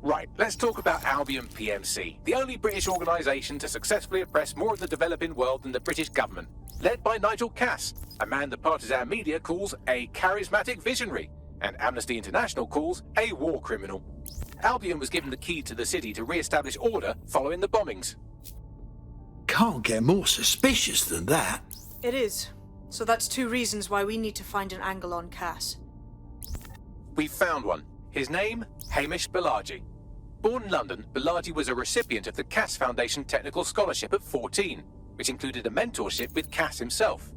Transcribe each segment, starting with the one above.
Right, let's talk about Albion PMC, the only British organisation to successfully oppress more of the developing world than the British government. Led by Nigel Cass, a man the partisan media calls a charismatic visionary, and Amnesty International calls a war criminal. Albion was given the key to the city to re-establish order following the bombings. Can't get more suspicious than that. It is. So that's two reasons why we need to find an angle on Cass. We've found one. His name, Hamish Bojali. Born in London, Bojali was a recipient of the Cass Foundation Technical Scholarship at 14, which included a mentorship with Cass himself.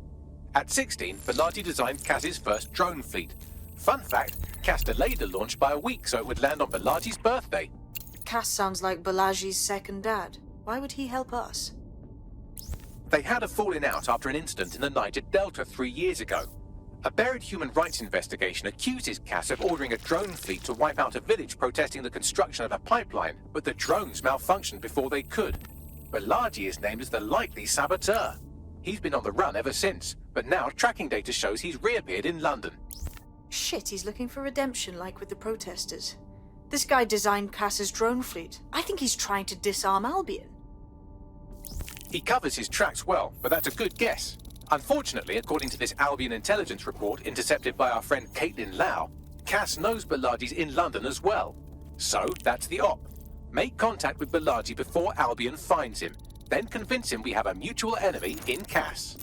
At 16, Bojali designed Cass's first drone fleet. Fun fact, Cass delayed the launch by a week so it would land on Bolaji's birthday. Cass sounds like Bolaji's second dad. Why would he help us? They had a falling out after an incident in the Niger Delta 3 years ago. A buried human rights investigation accuses Cass of ordering a drone fleet to wipe out a village protesting the construction of a pipeline, but the drones malfunctioned before they could. Bolaji is named as the likely saboteur. He's been on the run ever since, but now tracking data shows he's reappeared in London. Shit, he's looking for redemption like with the protesters. This guy designed Cass's drone fleet. I think he's trying to disarm Albion. He covers his tracks well, but that's a good guess. Unfortunately, according to this Albion intelligence report intercepted by our friend Caitlin Lau, Cass knows Bolaji's in London as well. So, that's the op. Make contact with Bolaji before Albion finds him. Then convince him we have a mutual enemy in Cass.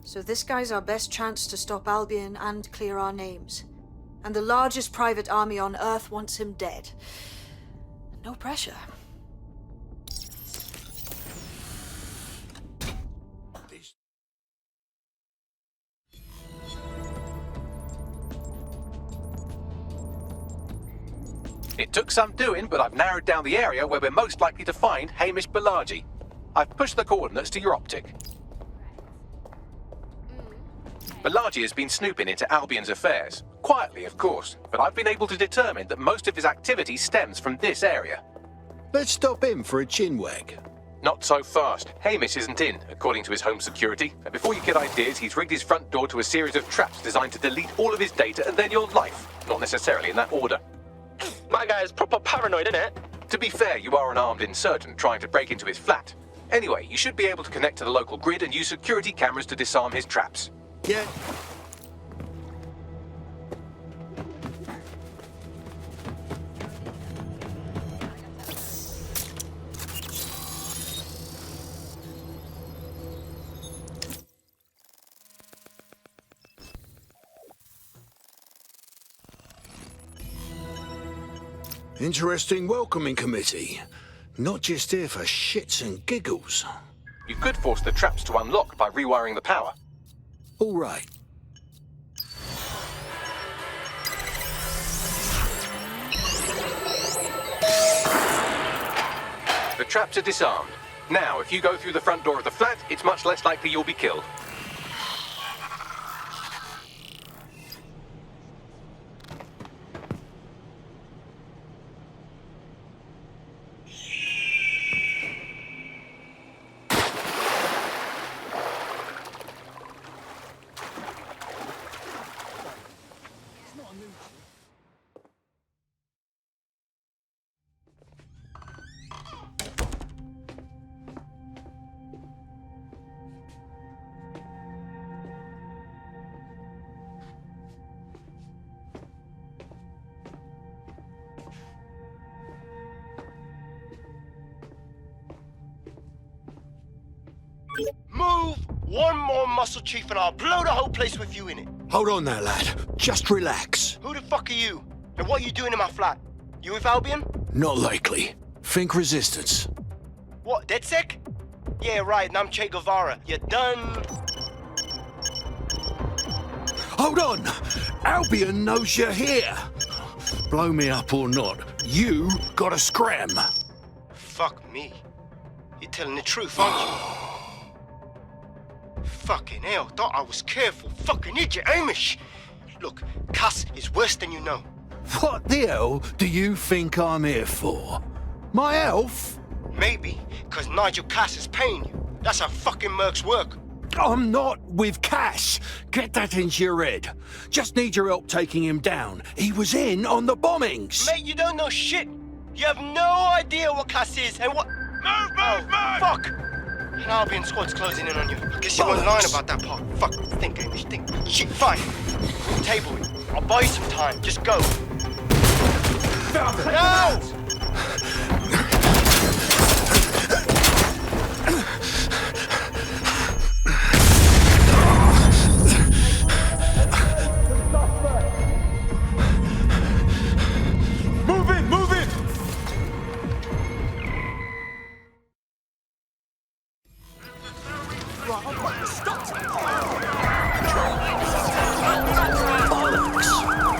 So this guy's our best chance to stop Albion and clear our names. And the largest private army on Earth wants him dead. No pressure. It took some doing, but I've narrowed down the area where we're most likely to find Hamish Bojali. I've pushed the coordinates to your optic. Bolaji has been snooping into Albion's affairs. Quietly, of course, but I've been able to determine that most of his activity stems from this area. Let's stop in for a chinwag. Not so fast. Hamish isn't in, according to his home security. And before you get ideas, he's rigged his front door to a series of traps designed to delete all of his data and then your life. Not necessarily in that order. My guy is proper paranoid, innit? To be fair, you are an armed insurgent trying to break into his flat. Anyway, you should be able to connect to the local grid and use security cameras to disarm his traps. Yeah. Interesting welcoming committee. Not just here for shits and giggles. You could force the traps to unlock by rewiring the power. All right. The traps are disarmed. Now, if you go through the front door of the flat, it's much less likely you'll be killed. Move one more muscle, Chief, and I'll blow the whole place with you in it. Hold on there, lad. Just relax. Who the fuck are you? And what are you doing in my flat? You with Albion? Not likely. Think resistance. What, DEDSEC? Yeah, right, and I'm Che Guevara. You done? Hold on! Albion knows you're here. Blow me up or not, you gotta scram. Fuck me. You're telling the truth, aren't you? Fucking hell, thought I was careful. Fucking idiot, Hamish. Look, Cass is worse than you know. What the hell do you think I'm here for? My elf? Maybe, because Nigel Cass is paying you. That's how fucking mercs work. I'm not with Cass. Get that into your head. Just need your help taking him down. He was in on the bombings. Mate, you don't know shit. You have no idea what Cass is and what... Move! Fuck! An Albion squad's closing in on you. I guess you weren't lying about that part. Fuck, think, Hamish, think. Shit, fine. We'll table it. I'll buy you some time. Just go. No!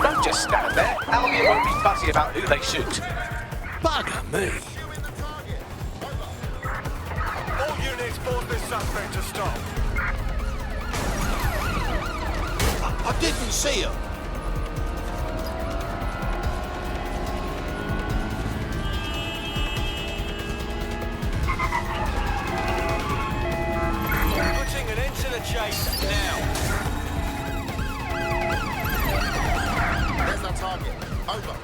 Don't just stand there. Albion won't be fussy about who they shoot. Bugger me. All units force this suspect to stop. I didn't see him. Putting an end to the chase now. There's our target. Over.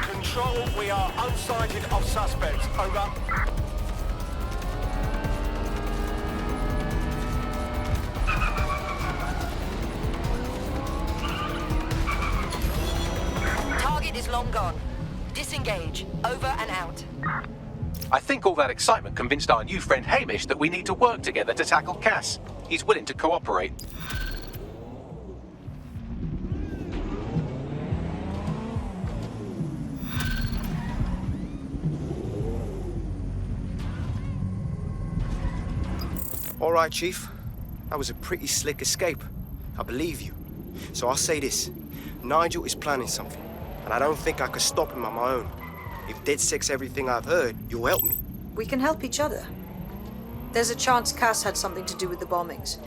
Control, we are unsighted of suspects. Over. Target is long gone. Disengage. Over and out. I think all that excitement convinced our new friend Hamish that we need to work together to tackle Cass. He's willing to cooperate. All right, Chief. That was a pretty slick escape. I believe you. So I'll say this. Nigel is planning something, and I don't think I could stop him on my own. If DEDSEC's everything I've heard, you'll help me. We can help each other. There's a chance Cass had something to do with the bombings.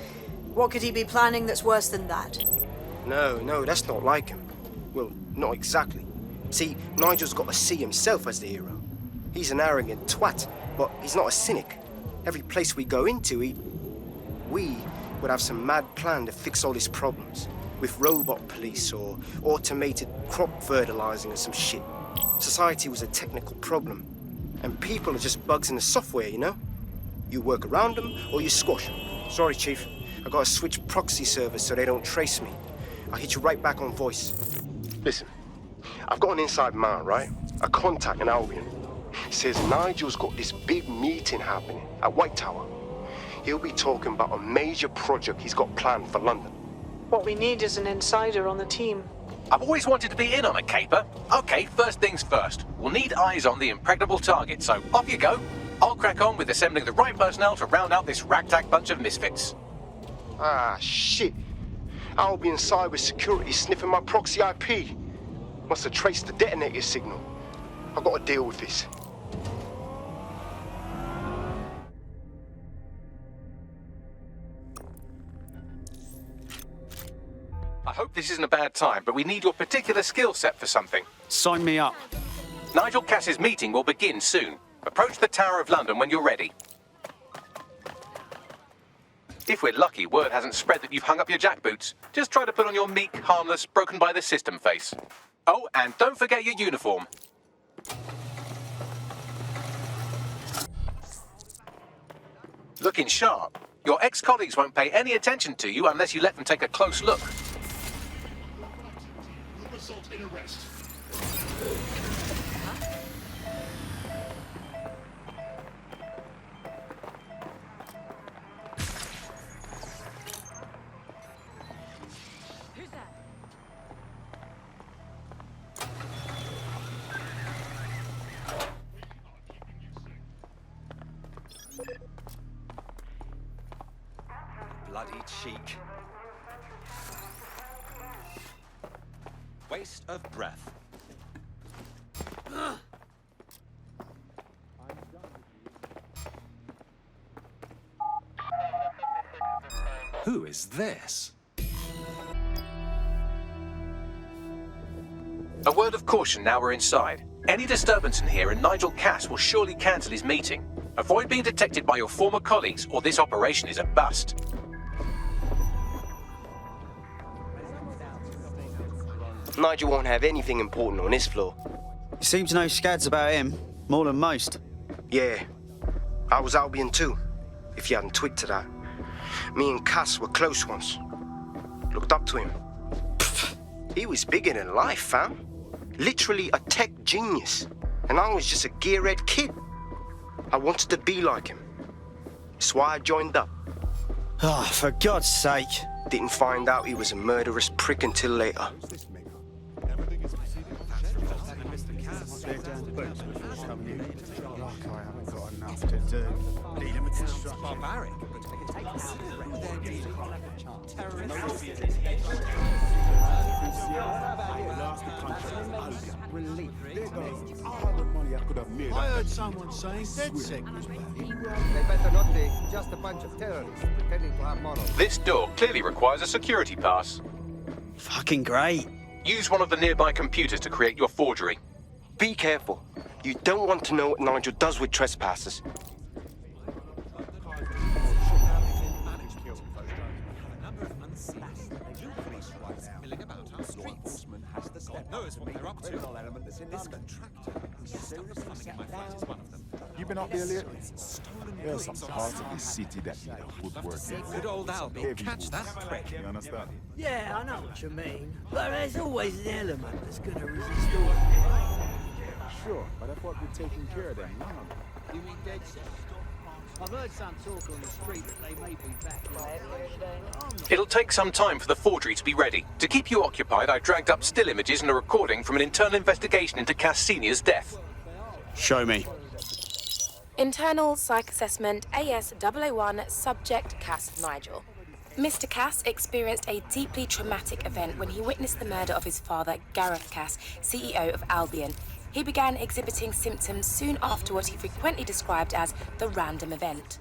What could he be planning that's worse than that? No, that's not like him. Well, not exactly. See, Nigel's got to see himself as the hero. He's an arrogant twat, but he's not a cynic. Every place we go into, we would have some mad plan to fix all his problems. With robot police or automated crop fertilizing or some shit. Society was a technical problem. And people are just bugs in the software, you know? You work around them or you squash them. Sorry, Chief. I gotta switch proxy servers so they don't trace me. I'll hit you right back on voice. Listen, I've got an inside man, right? A contact in Albion. Says Nigel's got this big meeting happening at White Tower. He'll be talking about a major project he's got planned for London. What we need is an insider on the team. I've always wanted to be in on a caper. Okay, first things first. We'll need eyes on the impregnable target, so off you go. I'll crack on with assembling the right personnel to round out this ragtag bunch of misfits. Ah, shit. Albion cybersecurity sniffing my proxy IP. Must have traced the detonator signal. I've got to deal with this. I hope this isn't a bad time, but we need your particular skill set for something. Sign me up. Nigel Cass's meeting will begin soon. Approach the Tower of London when you're ready. If we're lucky, word hasn't spread that you've hung up your jackboots. Just try to put on your meek, harmless, broken by the system face. Oh, and don't forget your uniform. Looking sharp. Your ex-colleagues won't pay any attention to you unless you let them take a close look. Bloody cheek. Waste of breath. Who is this? A word of caution now we're inside. Any disturbance in here and Nigel Cass will surely cancel his meeting. Avoid being detected by your former colleagues or this operation is a bust. Nigel won't have anything important on his floor. You seem to know scads about him, more than most. Yeah, I was Albion too, if you hadn't twigged to that. Me and Cass were close once. Looked up to him. Pfft, he was bigger than life, fam. Literally a tech genius. And I was just a gearhead kid. I wanted to be like him. That's why I joined up. Oh, for God's sake. Didn't find out he was a murderous prick until later. Barbaric. I heard someone saying DEDSEC was back. They better not be. Just a bunch of terrorists pretending to have morals. This door clearly requires a security pass. Fucking great. Use one of the nearby computers to create your forgery. Be careful. You don't want to know what Nigel does with trespassers. You been up there lately? There's some parts of this city that need a good work. Good old Albion, catch that prick. You understand? Yeah, I know what you mean. But there's always an element that's gonna resist all. Sure, but I thought we'd taken care of them long ago. You mean DEDSEC? I've heard some talk on the street that they may be back. It'll take some time for the forgery to be ready. To keep you occupied, I dragged up still images and a recording from an internal investigation into Cass Senior's death. Show me. Internal Psych Assessment AS001 Subject Cass Nigel. Mr. Cass experienced a deeply traumatic event when he witnessed the murder of his father, Gareth Cass, CEO of Albion. He began exhibiting symptoms soon after what he frequently described as the random event.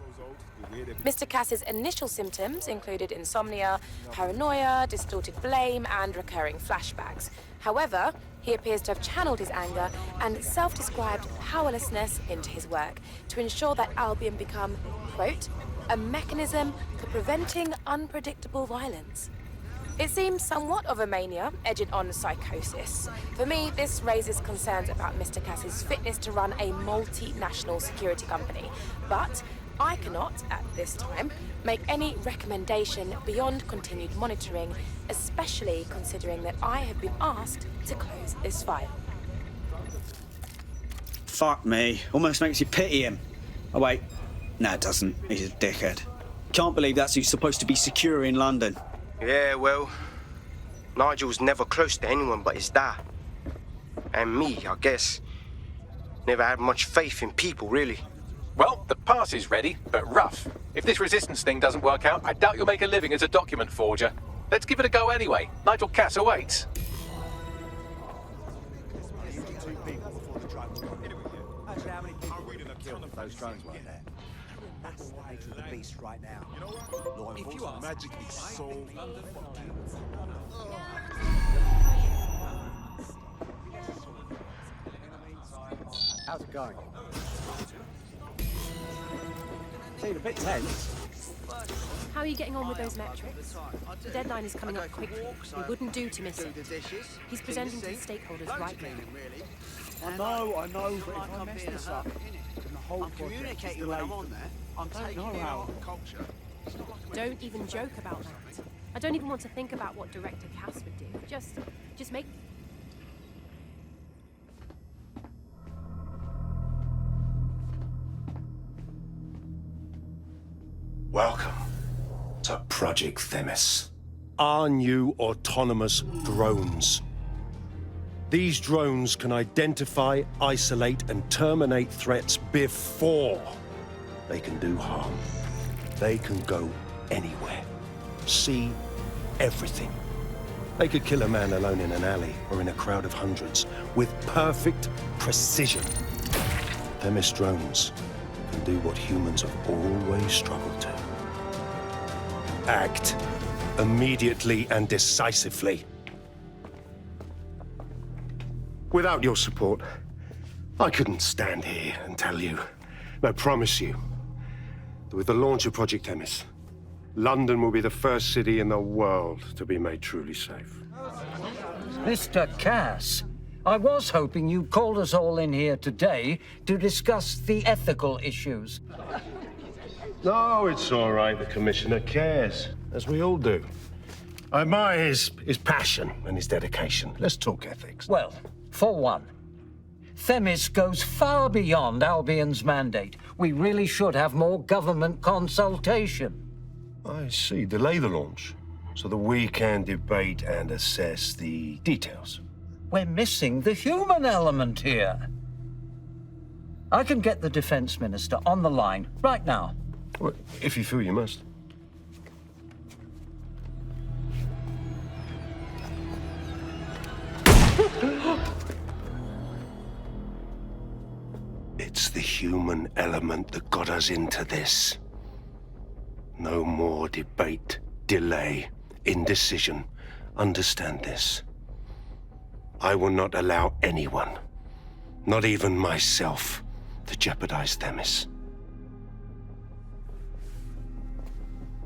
Mr. Cass's initial symptoms included insomnia, paranoia, distorted blame, and recurring flashbacks. However, he appears to have channeled his anger and self-described powerlessness into his work to ensure that Albion become, quote, a mechanism for preventing unpredictable violence. It seems somewhat of a mania, edging on psychosis. For me, this raises concerns about Mr. Cass's fitness to run a multinational security company. But I cannot, at this time, make any recommendation beyond continued monitoring, especially considering that I have been asked to close this file. Fuck me. Almost makes you pity him. Oh, wait. No, it doesn't. He's a dickhead. Can't believe that's who's supposed to be secure in London. Yeah, well, Nigel's never close to anyone but his dad. And me, I guess. Never had much faith in people, really. Well, the pass is ready, but rough. If this resistance thing doesn't work out, I doubt you'll make a living as a document forger. Let's give it a go anyway. Nigel Cass awaits. Those drones weren't there. That's the nature of the beast right now. If you are magically so How's it going? Seemed a bit tense. How are you getting on with those metrics? The deadline is coming up quickly. It wouldn't do to miss it. He's presenting to the stakeholders right now. I know, but if I mess this up, then the whole project is delayed. I don't know how. Don't even joke about that. I don't even want to think about what Director Cass would do. Just make... Welcome to Project Themis. Our new autonomous drones. These drones can identify, isolate, and terminate threats before they can do harm. They can go anywhere, see everything. They could kill a man alone in an alley or in a crowd of hundreds with perfect precision. Themis drones can do what humans have always struggled to. Act immediately and decisively. Without your support, I couldn't stand here and tell you, I promise you, that with the launch of Project Themis, London will be the first city in the world to be made truly safe. Mr. Cass, I was hoping you called us all in here today to discuss the ethical issues. No, it's all right. The Commissioner cares, as we all do. I admire his passion and his dedication. Let's talk ethics. Well, for one, Themis goes far beyond Albion's mandate. We really should have more government consultation. I see. Delay the launch so that we can debate and assess the details. We're missing the human element here. I can get the Defense Minister on the line right now. Well, if you feel you must. It's the human element that got us into this. No more debate, delay, indecision. Understand this. I will not allow anyone, not even myself, to jeopardize Themis.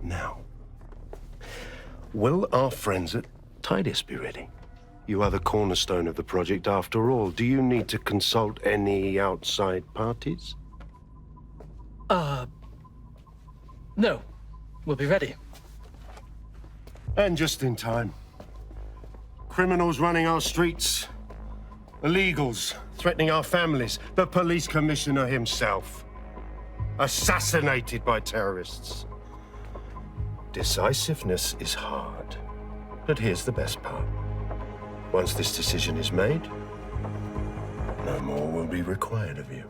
Now, will our friends at Tidus be ready? You are the cornerstone of the project after all. Do you need to consult any outside parties? No. We'll be ready. And just in time. Criminals running our streets. Illegals threatening our families. The police commissioner himself. Assassinated by terrorists. Decisiveness is hard. But here's the best part. Once this decision is made, no more will be required of you.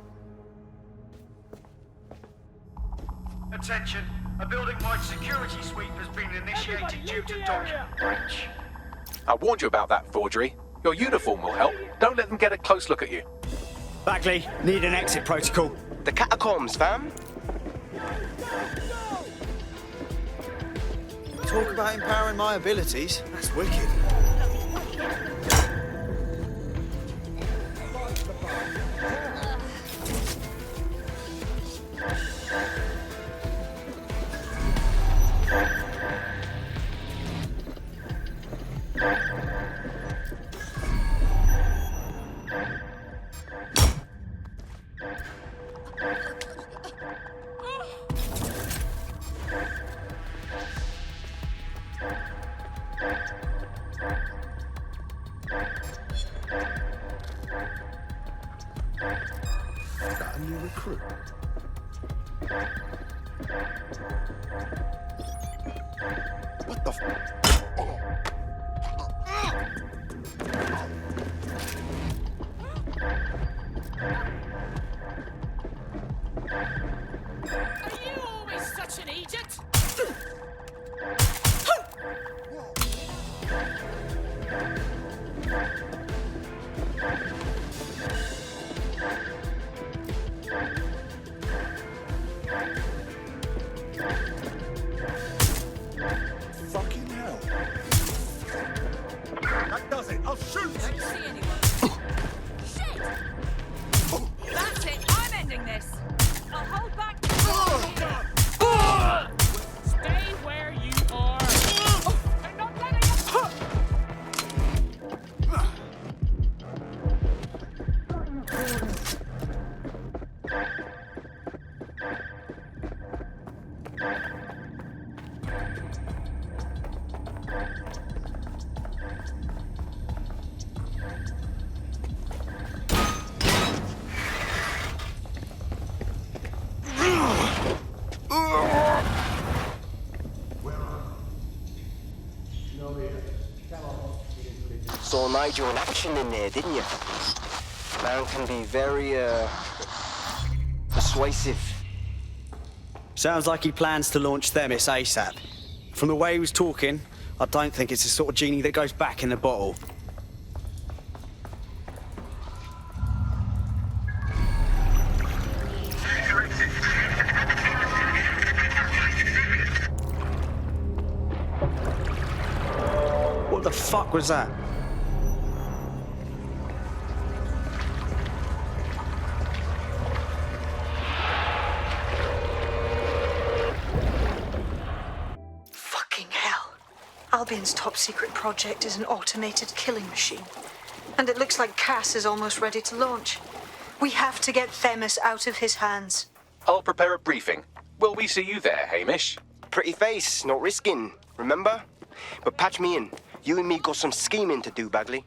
Attention. A building-wide security sweep has been initiated due to document breach. I warned you about that forgery. Your uniform will help. Don't let them get a close look at you. Bagley, need an exit protocol. The catacombs, fam. Talk about empowering my abilities. That's wicked. Got a new recruit. What the f? Are you always such an idiot? Fucking hell. That does it. I'll shoot. Don't see anyone. Shit! That's it. I'm ending this. I'll hold back. Stay where you are. They're not letting us. Saw Nigel in action in there, didn't you? Man can be very, persuasive. Sounds like he plans to launch Themis ASAP. From the way he was talking, I don't think it's the sort of genie that goes back in the bottle. What the fuck was that? Albion's top secret project is an automated killing machine. And it looks like Cass is almost ready to launch. We have to get Themis out of his hands. I'll prepare a briefing. Will we see you there, Hamish? Pretty face, not risking, remember? But patch me in. You and me got some scheming to do, Bagley.